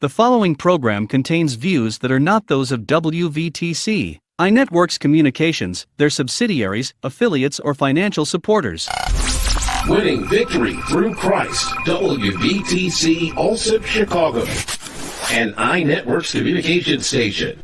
The following program contains views that are not those of WVTC, iNetworks Communications, their subsidiaries, affiliates, or financial supporters. Winning victory through Christ, WVTC Allsip Chicago, and iNetworks Communication Station.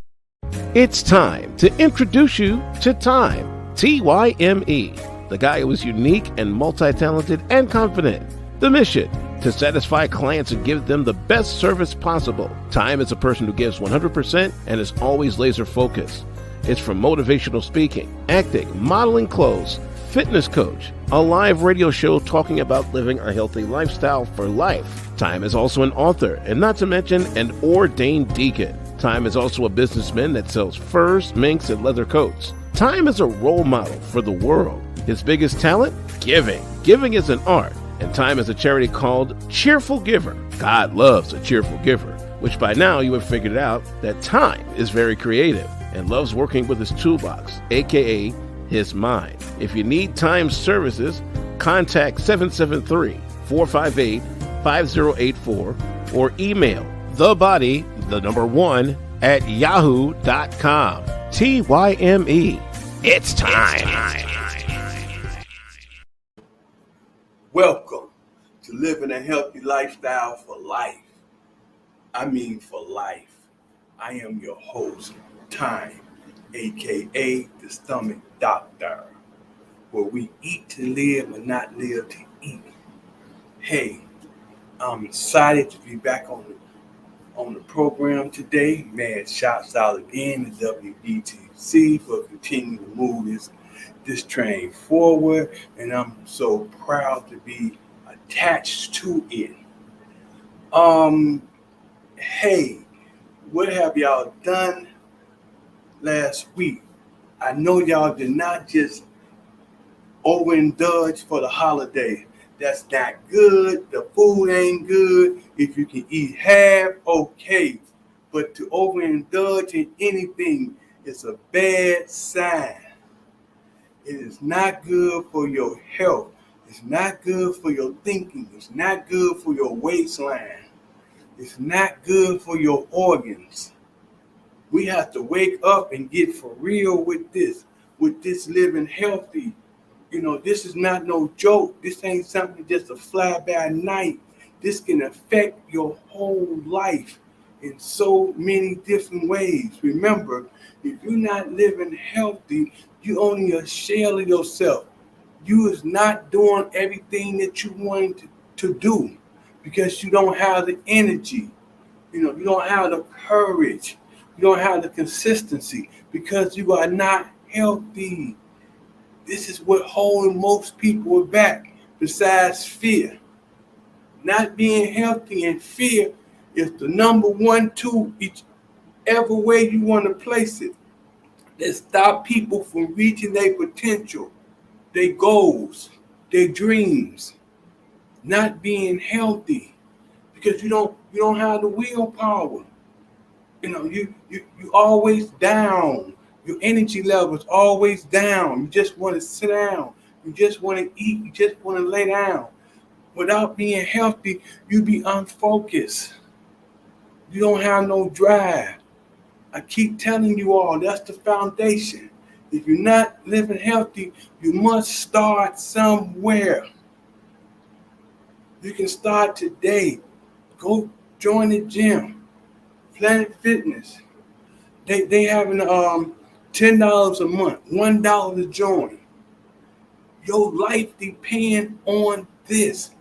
It's time to introduce you to Tyme, T-Y-M-E, the guy who is unique and multi-talented and confident. The mission, to satisfy clients and give them the best service possible. Tyme is a person who gives 100% and is always laser focused. It's from motivational speaking, acting, modeling clothes, fitness coach, a live radio show talking about living a healthy lifestyle for life. Tyme is also an author, and not to mention an ordained deacon. Tyme is also a businessman that sells furs, minks, and leather coats. Tyme is a role model for the world. His biggest talent? Giving. Giving is an art. And Tyme is a charity called Cheerful Giver. God loves a cheerful giver, which by now you have figured out that Tyme is very creative and loves working with his toolbox, aka his mind. If you need Tyme's services, contact 773-458-5084 or email thebody1 at yahoo.com. Tyme. It's time. Welcome to living a healthy lifestyle for life. I mean for life. I am your host, Tyme, aka the Stomach Doctor, where we eat to live and not live to eat. Hey, I'm excited to be back on the program today. Man, shouts out again to WBTC for continuing to move this train forward, and I'm so proud to be attached to it. Hey, what have y'all done last week? I know y'all did not just overindulge for the holiday. That's not good. The food ain't good. If you can eat half, okay. But to overindulge in anything is a bad sign. It is not good for your health. It's not good for your thinking. It's not good for your waistline. It's not good for your organs. We have to wake up and get for real with this living healthy. You know, this is not no joke. This ain't something just a fly by night. This can affect your whole life in so many different ways. Remember, if you're not living healthy, you only a shell of yourself. You is not doing everything that you want to do because you don't have the energy. You know, you don't have the courage. You don't have the consistency because you are not healthy. This is what holding most people back besides fear. Not being healthy and fear is the number 1, 2, whichever way you want to place it. That stop people from reaching their potential, their goals, their dreams. Not being healthy because you don't have the willpower. You know, you always down. Your energy level is always down. You just want to sit down. You just want to eat. You just want to lay down. Without being healthy, you be unfocused. You don't have no drive. I keep telling you all, that's the foundation. If you're not living healthy, you must start somewhere. You can start today. Go join the gym. Planet Fitness. They having $10 a month, $1 to join. Your life depends on this.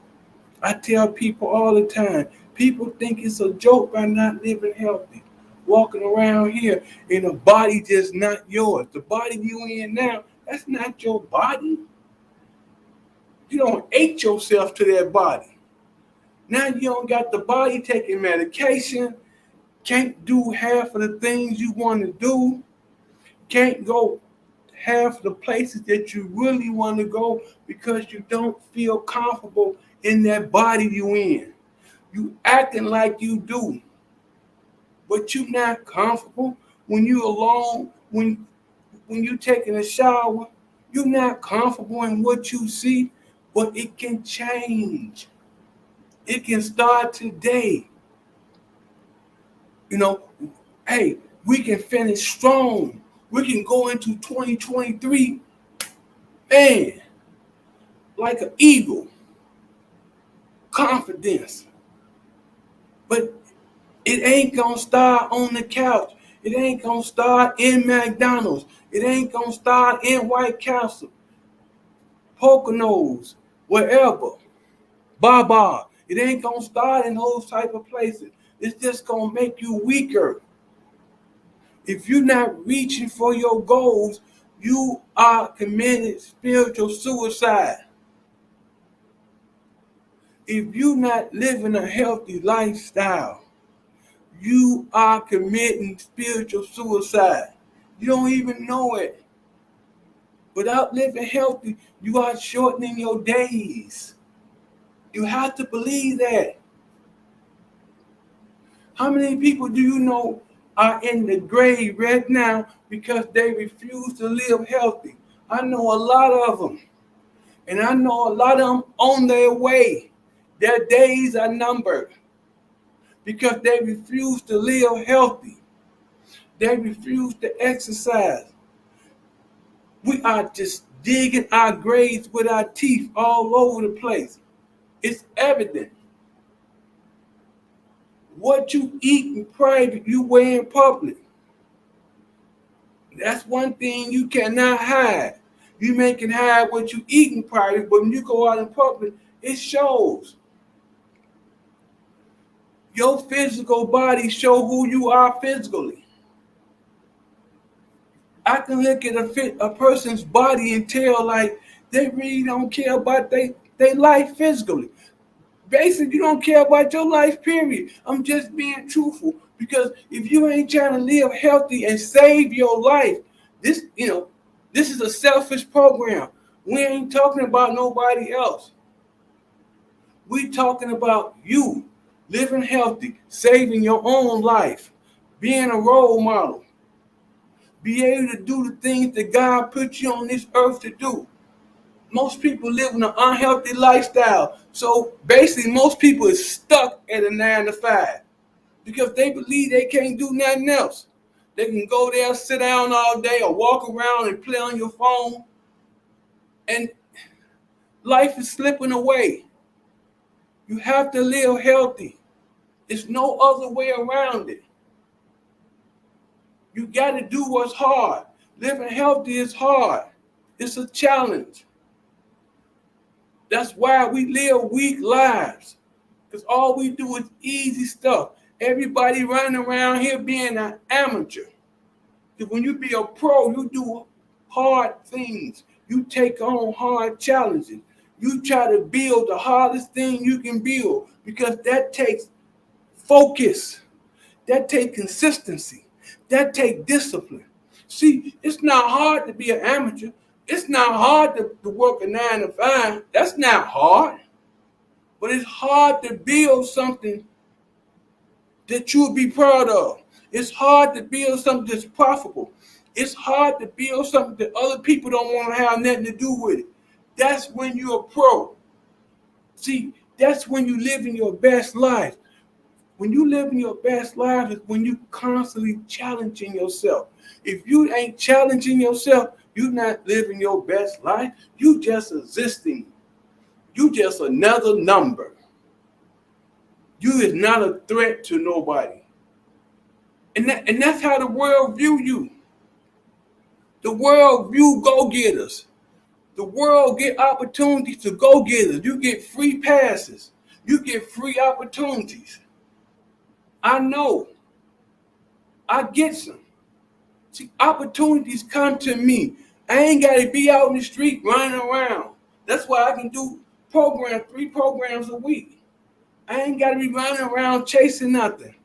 I tell people all the time, people think it's a joke by not living healthy. Walking around here in a body just not yours. The body you in now, that's not your body. You don't ate yourself to that body. Now you don't got the body taking medication, can't do half of the things you want to do, can't go half of the places that you really want to go because you don't feel comfortable in that body you in. You acting like you do. But you're not comfortable when you alone, when you taking a shower, you're not comfortable in what you see, but it can change. It can start today. You know, hey, we can finish strong. We can go into 2023, man, like an eagle, confidence. But it ain't gonna start on the couch. It ain't gonna start in McDonald's. It ain't gonna start in White Castle, Poconos, wherever. Baba. It ain't gonna start in those type of places. It's just gonna make you weaker. If you're not reaching for your goals, you are committing spiritual suicide. If you're not living a healthy lifestyle, you are committing spiritual suicide. You don't even know it. Without living healthy, you are shortening your days. You have to believe that. How many people do you know are in the grave right now because they refuse to live healthy? I know a lot of them. And I know a lot of them on their way. Their days are numbered because they refuse to live healthy. They refuse to exercise. We are just digging our graves with our teeth all over the place. It's evident. What you eat in private, you wear in public. That's one thing you cannot hide. You may can hide what you eat in private, but when you go out in public, it shows. Your physical body show who you are physically. I can look at a person's body and tell like they really don't care about their life physically. Basically, you don't care about your life, period. I'm just being truthful because if you ain't trying to live healthy and save your life, this is a selfish program. We ain't talking about nobody else. We talking about you living healthy, saving your own life, being a role model, be able to do the things that God put you on this earth to do. Most people live in an unhealthy lifestyle. So basically, most people is stuck at a 9 to 5 because they believe they can't do nothing else. They can go there, sit down all day, or walk around and play on your phone, and life is slipping away. You have to live healthy. There's no other way around it. You got to do what's hard. Living healthy is hard. It's a challenge. That's why we live weak lives. Because all we do is easy stuff. Everybody running around here being an amateur. Because when you be a pro, you do hard things. You take on hard challenges. You try to build the hardest thing you can build because that takes focus. That takes consistency. That takes discipline. See, it's not hard to be an amateur. It's not hard to work a 9 to 5. That's not hard. But it's hard to build something that you'll be proud of. It's hard to build something that's profitable. It's hard to build something that other people don't want to have nothing to do with it. That's when you're a pro. See, that's when you live in your best life. When you live in your best life is when you constantly challenging yourself. If you ain't challenging yourself, you're not living your best life. You just existing. You just another number. You is not a threat to nobody. And that's how the world view you. The world view go-getters. The world get opportunities to go-getters. You get free passes. You get free opportunities. I know. I get some. See, opportunities come to me. I ain't got to be out in the street running around. That's why I can do 3 programs a week. I ain't got to be running around chasing nothing.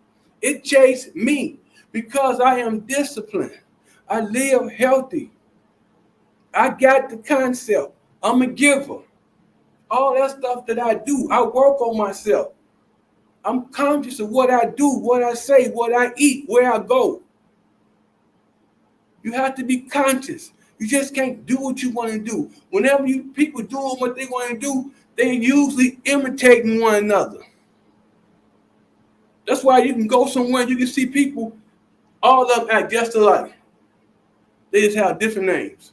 It chased me because I am disciplined. I live healthy. I got the concept. I'm a giver. All that stuff that I do, I work on myself. I'm conscious of what I do, what I say, what I eat, where I go. You have to be conscious. You just can't do what you want to do. Whenever people doing what they want to do, they usually imitating one another. That's why you can go somewhere and you can see people, all of them act just alike. They just have different names.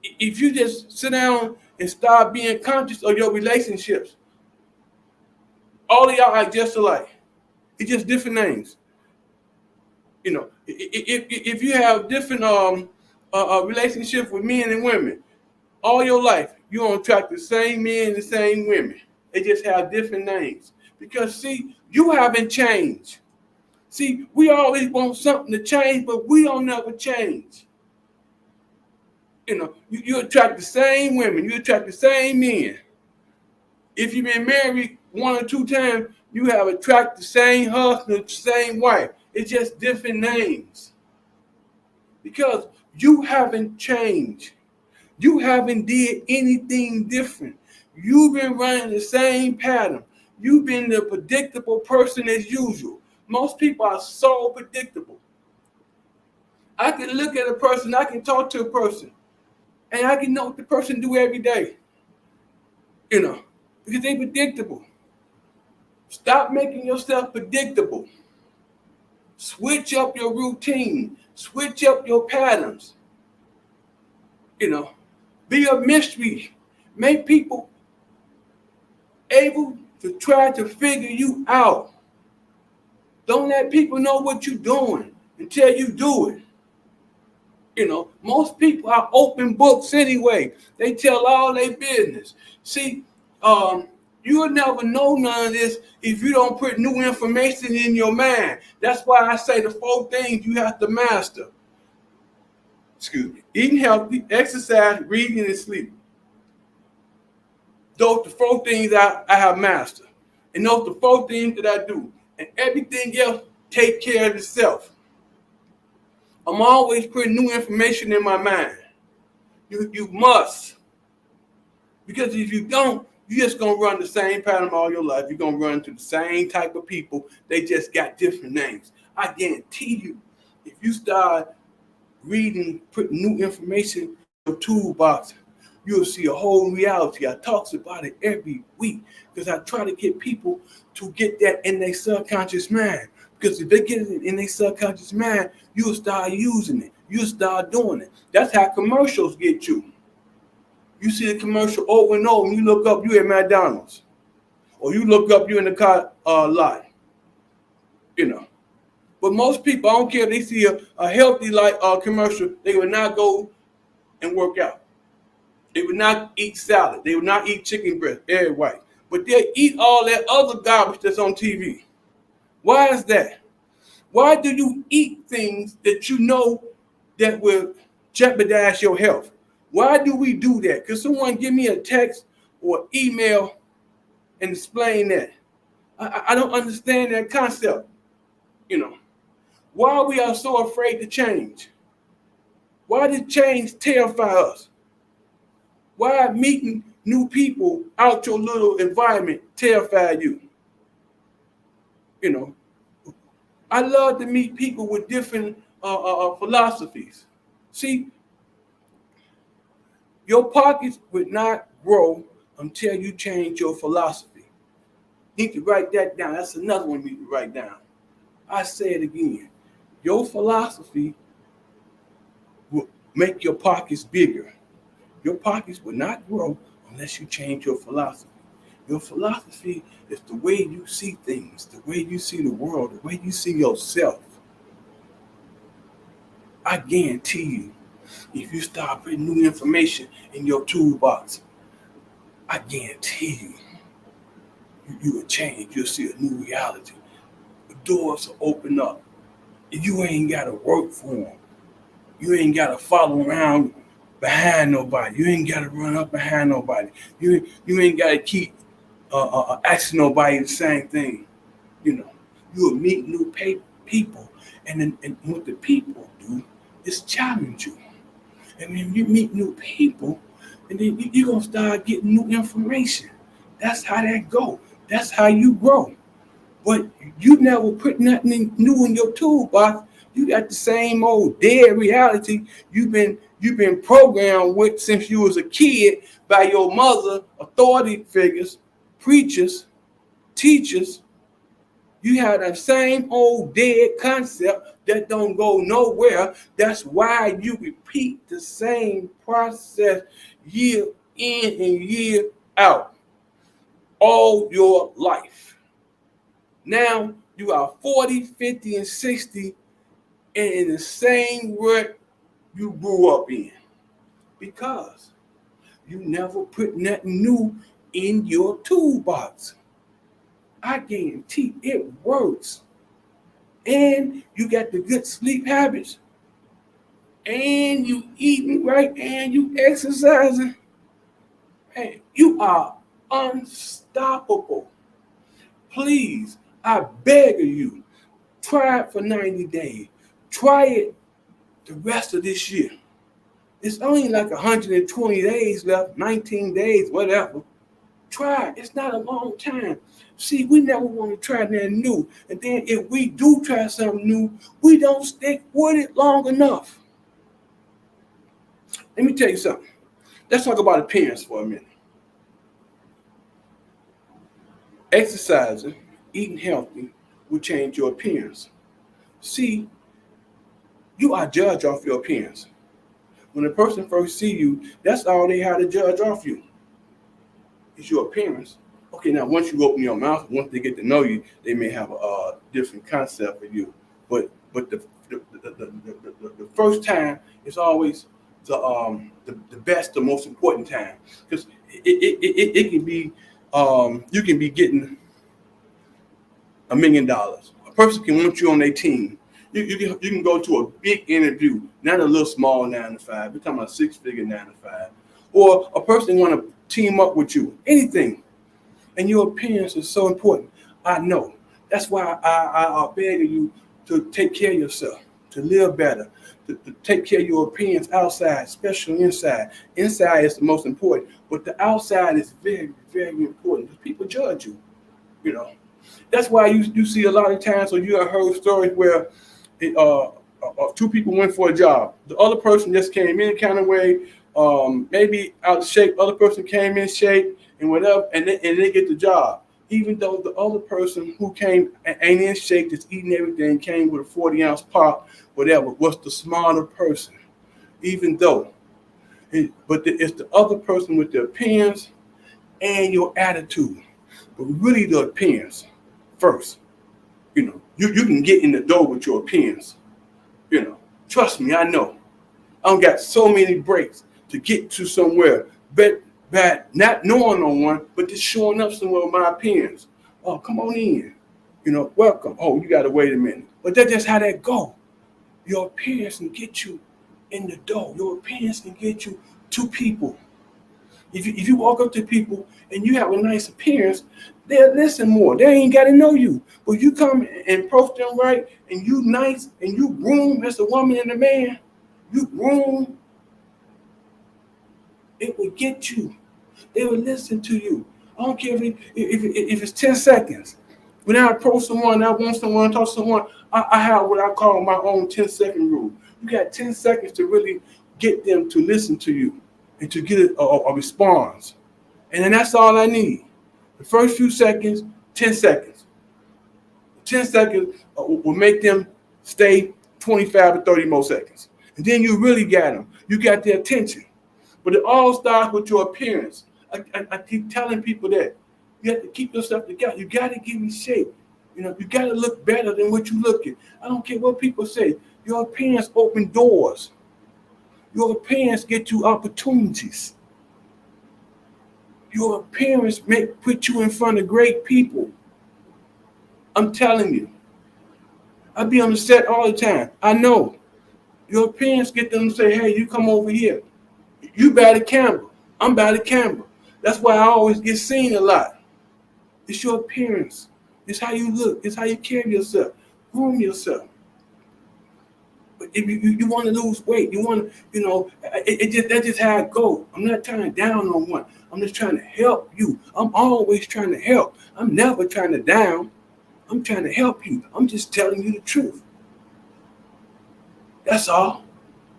If you just sit down and start being conscious of your relationships, all of y'all act just alike. It's just different names. You know, if you have different relationships with men and women, all your life, you're going to attract the same men and the same women. They just have different names. Because, see, you haven't changed. See, we always want something to change, but we don't never change. You know, you attract the same women, you attract the same men. If you've been married 1 or 2 times, you have attracted the same husband, the same wife. It's just different names. Because you haven't changed. You haven't did anything different. You've been running the same pattern. You've been the predictable person as usual. Most people are so predictable. I can look at a person, I can talk to a person, and I can know what the person do every day. You know, because they're predictable. Stop making yourself predictable. Switch up your routine. Switch up your patterns. You know, be a mystery. Make people able to try to figure you out. Don't let people know what you're doing until you do it. You know, most people are open books anyway. They tell all their business. See, you'll never know none of this if you don't put new information in your mind. That's why I say the 4 things you have to master. Excuse me. Eating healthy, exercise, reading, and sleep. Those are the 4 things I have mastered. And those are the 4 things that I do. And everything else take care of itself. I'm always putting new information in my mind. You must. Because if you don't, you're just going to run the same pattern all your life. You're going to run into the same type of people. They just got different names. I guarantee you, if you start reading, putting new information in your toolbox, you'll see a whole reality. I talk about it every week because I try to get people to get that in their subconscious mind. Because if they get it in their subconscious mind, you'll start using it. You'll start doing it. That's how commercials get you. You see the commercial over and over, and you look up, you at McDonald's. Or you look up, you in the car lot. You know. But most people, I don't care if they see a healthy commercial, they will not go and work out. They would not eat salad. They would not eat chicken breast, egg white. But they'll eat all that other garbage that's on TV. Why is that? Why do you eat things that you know that will jeopardize your health? Why do we do that? Could someone give me a text or email and explain that? I don't understand that concept. You know, why we are so afraid to change? Why did change terrify us? Why meeting new people out your little environment terrify you? You know, I love to meet people with different philosophies. See, your pockets would not grow until you change your philosophy. You need to write that down. That's another one you need to write down. I say it again. Your philosophy will make your pockets bigger. Your pockets will not grow unless you change your philosophy. Your philosophy is the way you see things, the way you see the world, the way you see yourself. I guarantee you, if you start putting new information in your toolbox, I guarantee you will change. You'll see a new reality. The doors will open up. You ain't got to work for them. You ain't got to follow around behind nobody. You ain't got to run up behind nobody. You ain't got to keep asking nobody the same thing. You know, you'll meet new people, and what the people do is challenge you. And when you meet new people, and then you're going to start getting new information. That's how that go. That's how you grow. But you never put nothing new in your toolbox. You got the same old dead reality you've been programmed with since you was a kid by your mother, authority figures, preachers, teachers, You have that same old dead concept that don't go nowhere. That's why you repeat the same process year in and year out all your life. Now you are 40, 50, and 60 and in the same rut you grew up in because you never put nothing new in your toolbox. I guarantee it works. And you got the good sleep habits, and you eating right, and you exercising, and you are unstoppable. Please, I beg of you, try it for 90 days. Try it the rest of this year. It's only like 120 days left, 19 days, whatever. Try it. It's not a long time. See, we never want to try nothing new. And then if we do try something new, we don't stick with it long enough. Let me tell you something. Let's talk about appearance for a minute. Exercising, eating healthy will change your appearance. See, you are judged off your appearance. When a person first see you, that's all they have to judge off you. Is your appearance. Okay, now once you open your mouth, once they get to know you, they may have a different concept of you. But the first time is always the best, the most important time, because it can be you can be getting $1 million. A person can want you on their team. You can go to a big interview, not a little small 9 to 5. We're talking about 6-figure 9 to 5, or a person want to team up with you, anything. And your appearance is so important. I know. That's why I beg of you to take care of yourself, to live better, to take care of your appearance outside, especially inside. Inside is the most important, but the outside is very, very important because people judge you, you know. That's why you see a lot of times, or you have heard stories where two people went for a job. The other person just came in kind of way, maybe out of shape. Other person came in shape and whatever, and they get the job. Even though the other person who came ain't in shape, that's eating everything, came with a 40-ounce pop, whatever, was the smarter person. Even though, it's the other person with the appearance and your attitude, but really the appearance first. You know, you can get in the door with your appearance. You know, trust me, I know. I've got so many breaks to get to somewhere, but not knowing no one, but just showing up somewhere with my appearance. Oh, come on in. You know, welcome. Oh, you got to wait a minute. But that's just how that go. Your appearance can get you in the door. Your appearance can get you to people. If you walk up to people and you have a nice appearance, they'll listen more. They ain't got to know you. But you come and approach them right, and you nice, and you groom as a woman and a man, you groom, it will get you. They will listen to you. I don't care if it's 10 seconds. When I approach someone, I want someone to talk to someone, I have what I call my own 10-second rule. You got 10 seconds to really get them to listen to you and to get a response. And then that's all I need. The first few seconds, 10 seconds. 10 seconds will make them stay 25 to 30 more seconds. And then you really got them. You got their attention. But it all starts with your appearance. I keep telling people that. You have to keep yourself together. You got to get in shape. You know, you got to look better than what you look at. I don't care what people say. Your appearance open doors. Your appearance get you opportunities. Your appearance put you in front of great people. I'm telling you. I be on the set all the time. I know. Your appearance get them to say, hey, you come over here. You by the camera. I'm by the camera. That's why I always get seen a lot. It's your appearance. It's how you look. It's how you carry yourself. Groom yourself. But if you want to lose weight, you want to, you know, that's just how it goes. I'm not trying to down on one. I'm just trying to help you. I'm always trying to help. I'm never trying to down. I'm trying to help you. I'm just telling you the truth. That's all.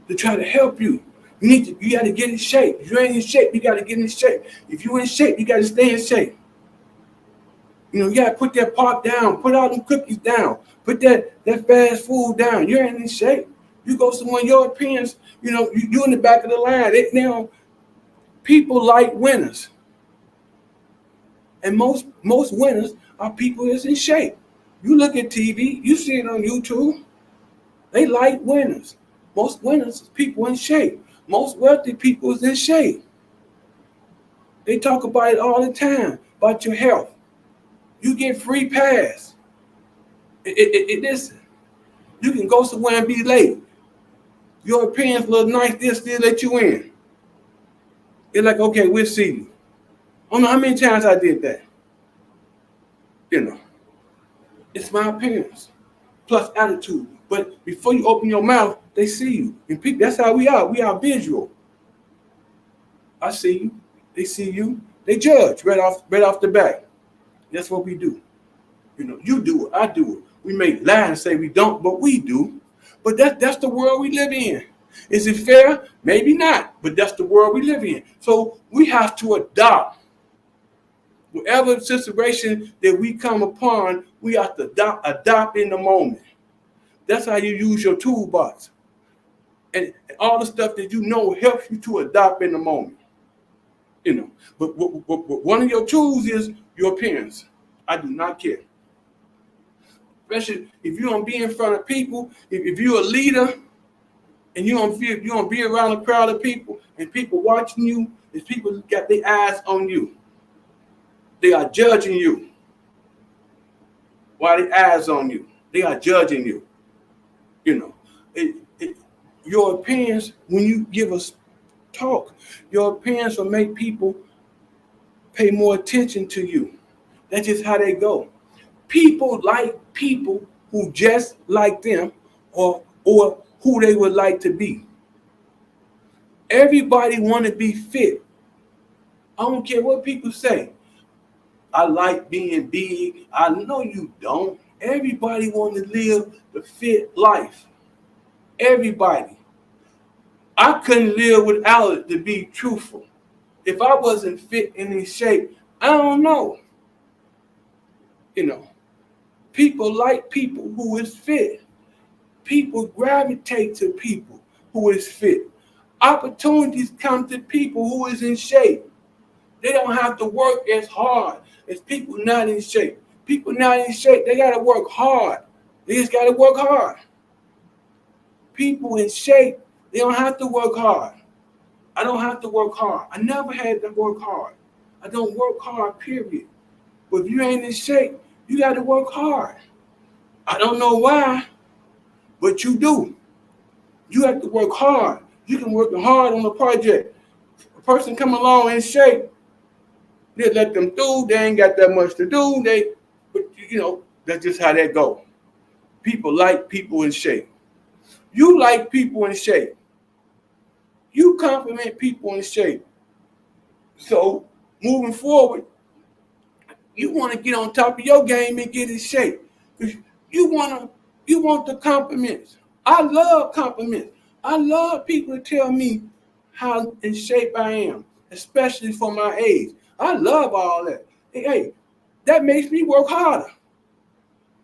To try to help you. You got to get in shape. If you ain't in shape, you got to get in shape. If you in shape, you got to stay in shape. You gotta put that pop down, put all them cookies down, put that fast food down. You ain't in shape. You go somewhere, your appearance, you in the back of the line. Now, people like winners. And most winners are people that's in shape. You look at TV, you see it on YouTube. They like winners. Most winners is people in shape. Most wealthy people is in shape. They talk about it all the time, about your health. You get free pass. Listen, you can go somewhere and be late. Your appearance look nice, they'll still let you in. They're like, okay, we'll see you. I don't know how many times I did that. It's my appearance plus attitude. But before you open your mouth, they see you. And people, that's how we are. We are visual. I see you. They see you. They judge right off the bat. That's what we do. You do it. I do it. We may lie and say we don't, but we do. But that's the world we live in. Is it fair? Maybe not. But that's the world we live in. So we have to adopt. Whatever situation that we come upon, we have to adopt in the moment. That's how you use your toolbox. And all the stuff that helps you to adopt in the moment. But one of your tools is your appearance. I do not care. Especially if you don't be in front of people, if you're a leader and you don't be around a crowd of people and people watching you, if people got their eyes on you. They are judging you. Why their eyes on you? They are judging you. Your appearance, when you give us talk, your appearance will make people pay more attention to you. That's just how they go. People like people who just like them or who they would like to be. Everybody want to be fit. I don't care what people say. I like being big. I know you don't. Everybody want to live the fit life. Everybody. I couldn't live without it, to be truthful. If I wasn't fit and in shape, I don't know. People like people who is fit. People gravitate to people who is fit. Opportunities come to people who is in shape. They don't have to work as hard as people not in shape. People not in shape, they got to work hard. They just got to work hard. People in shape, they don't have to work hard. I don't have to work hard. I never had to work hard. I don't work hard, period. But if you ain't in shape, you got to work hard. I don't know why, but you do. You have to work hard. You can work hard on a project. A person come along in shape, they let them through. They ain't got that much to do. But that's just how that go. People like people in shape. You like people in shape. You compliment people in shape. So moving forward, you want to get on top of your game and get in shape. You want the compliments. I love compliments. I love people to tell me how in shape I am, especially for my age. I love all that. Hey, that makes me work harder.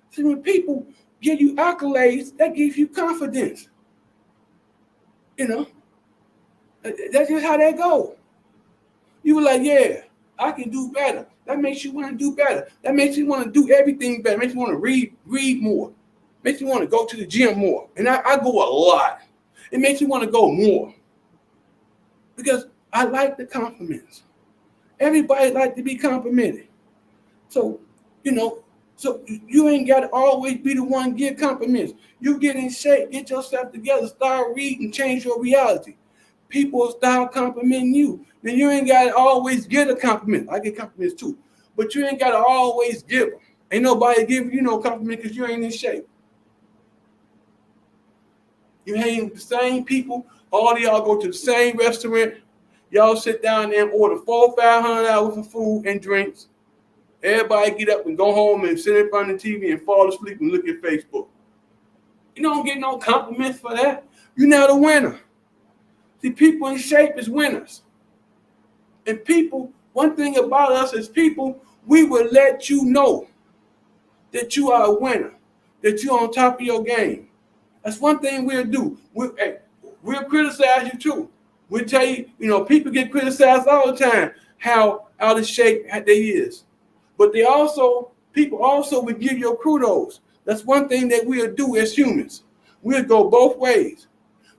See, when people give you accolades, that gives you confidence. That's just how that goes. You were like, yeah, I can do better. That makes you want to do better. That makes you want to do everything better. Makes you want to read more. Makes you want to go to the gym more. And I go a lot. It makes you want to go more. Because I like the compliments. Everybody like to be complimented. So, so you ain't got to always be the one to give compliments. You get in shape, get yourself together, start reading, change your reality. People will start complimenting you. Then you ain't got to always get a compliment. I get compliments too. But you ain't got to always give them. Ain't nobody giving you no compliment because you ain't in shape. You hang with the same people. All of y'all go to the same restaurant. Y'all sit down there and order $400-500 for food and drinks. Everybody get up and go home and sit in front of the TV and fall asleep and look at Facebook. You don't get no compliments for that. You're not a winner. See, people in shape is winners. And people, one thing about us is people, we will let you know that you are a winner, that you're on top of your game. That's one thing we'll do. We'll criticize you too. We'll tell you, people get criticized all the time how out of shape they is. But people also will give you kudos. That's one thing that we'll do as humans. We'll go both ways.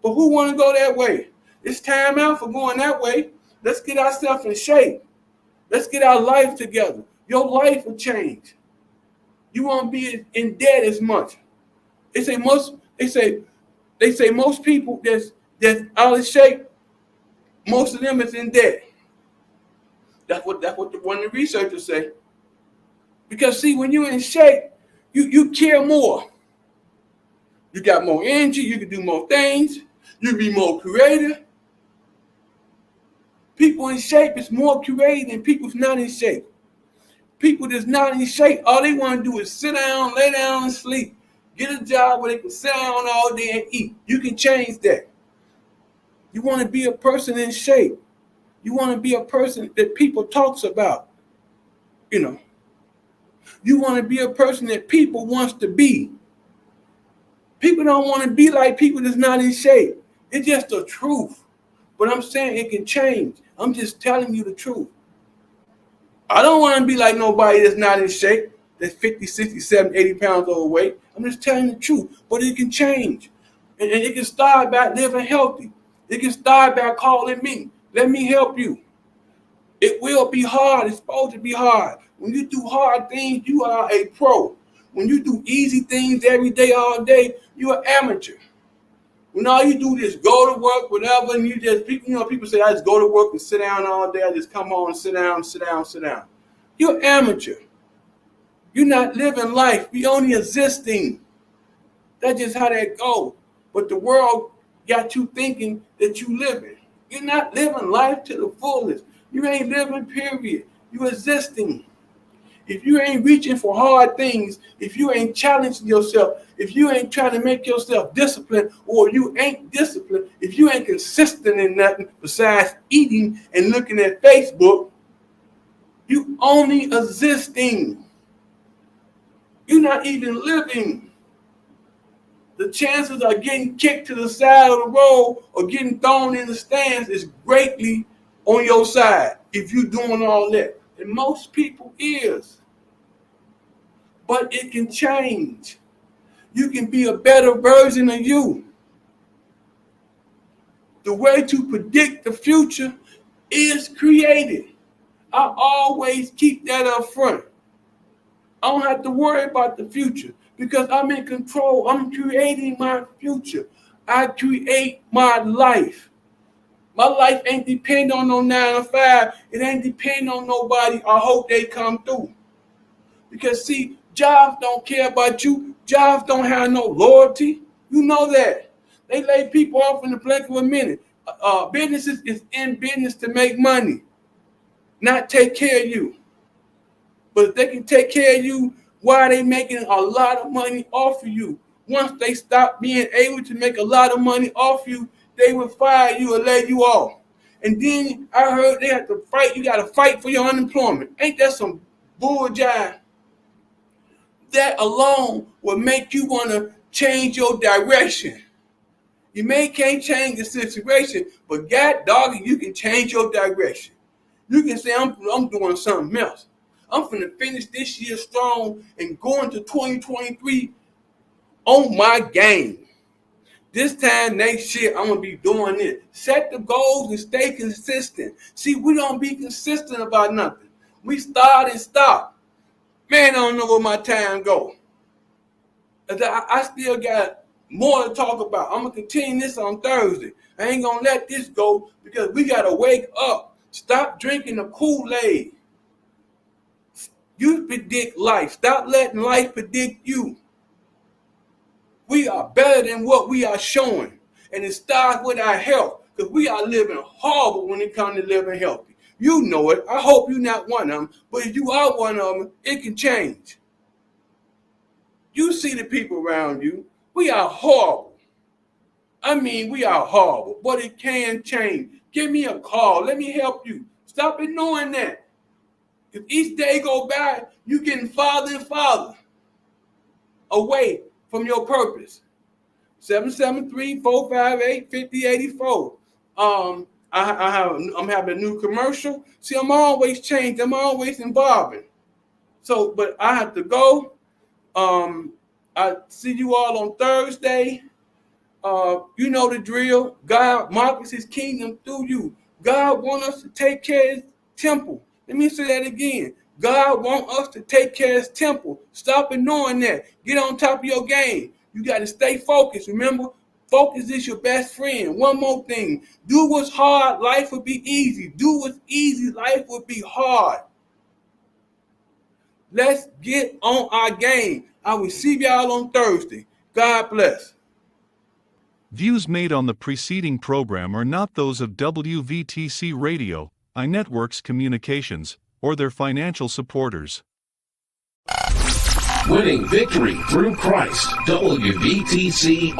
But who want to go that way? It's time out for going that way. Let's get ourselves in shape. Let's get our life together. Your life will change. You won't be in debt as much. They say most people that's out of shape, most of them is in debt. That's what one of the researchers say. Because see, when you're in shape, you care more. You got more energy, you can do more things, you can be more creative. People in shape is more creative than people who's not in shape. People that's not in shape, all they want to do is sit down, lay down, and sleep. Get a job where they can sit down all day and eat. You can change that. You want to be a person in shape. You want to be a person that people talks about. You want to be a person that people wants to be. People don't want to be like people that's not in shape. It's just the truth. But I'm saying it can change. I'm just telling you the truth. I don't want to be like nobody that's not in shape, that's 50, 60, 70, 80 pounds overweight. I'm just telling the truth. But it can change. And it can start by living healthy. It can start by calling me. Let me help you. It will be hard. It's supposed to be hard. When you do hard things, you are a pro. When you do easy things every day, all day, you're an amateur. When all you do is go to work, whatever, and you just, people say, I just go to work and sit down all day. I just come home and sit down. You're amateur. You're not living life. You're only existing. That's just how that goes. But the world got you thinking that you living. You're not living life to the fullest. You ain't living, period. You're existing. If you ain't reaching for hard things, if you ain't challenging yourself, if you ain't trying to make yourself disciplined, or you ain't disciplined, if you ain't consistent in nothing besides eating and looking at Facebook, you only existing. You're not even living. The chances of getting kicked to the side of the road or getting thrown in the stands is greatly on your side if you're doing all that. And most people is. But it can change. You can be a better version of you. The way to predict the future is created. I always keep that up front. I don't have to worry about the future because I'm in control. I'm creating my future. I create my life. My life ain't depend on no 9 to 5. It ain't depend on nobody. I hope they come through. Because see, jobs don't care about you. Jobs don't have no loyalty. You know that. They lay people off in the blink of a minute. Businesses is in business to make money, not take care of you. But if they can take care of you, why are they making a lot of money off of you? Once they stop being able to make a lot of money off you, they will fire you or lay you off. And then I heard they have to fight. You got to fight for your unemployment. Ain't that some bull jive? That alone will make you want to change your direction. You can't change the situation, but God dog, you can change your direction. You can say, I'm doing something else. I'm finna finish this year strong and go into 2023 on my game. This time next year, I'm gonna be doing it. Set the goals and stay consistent. See, we don't be consistent about nothing. We start and stop. Man, I don't know where my time go. I still got more to talk about. I'm going to continue this on Thursday. I ain't going to let this go because we got to wake up. Stop drinking the Kool-Aid. You predict life. Stop letting life predict you. We are better than what we are showing. And it starts with our health because we are living horrible when it comes to living healthy. You know it. I hope you're not one of them. But if you are one of them, it can change. You see the people around you. We are horrible. I mean, we are horrible, but it can change. Give me a call. Let me help you. Stop ignoring that. If each day go by, you getting farther and farther away from your purpose. 773-458-5084. I'm having a new commercial. See, I'm always changing. I'm always evolving. So, but I have to go. I see you all on Thursday. You know the drill. God markets his kingdom through you. God wants us to take care of his temple. Let me say that again. God wants us to take care of his temple. Stop ignoring that. Get on top of your game. You got to stay focused. Remember, focus is your best friend. One more thing. Do what's hard, life will be easy. Do what's easy, life will be hard. Let's get on our game. I will see y'all on Thursday. God bless. Views made on the preceding program are not those of WVTC Radio, iNetworks Communications, or their financial supporters. Winning victory through Christ. WVTC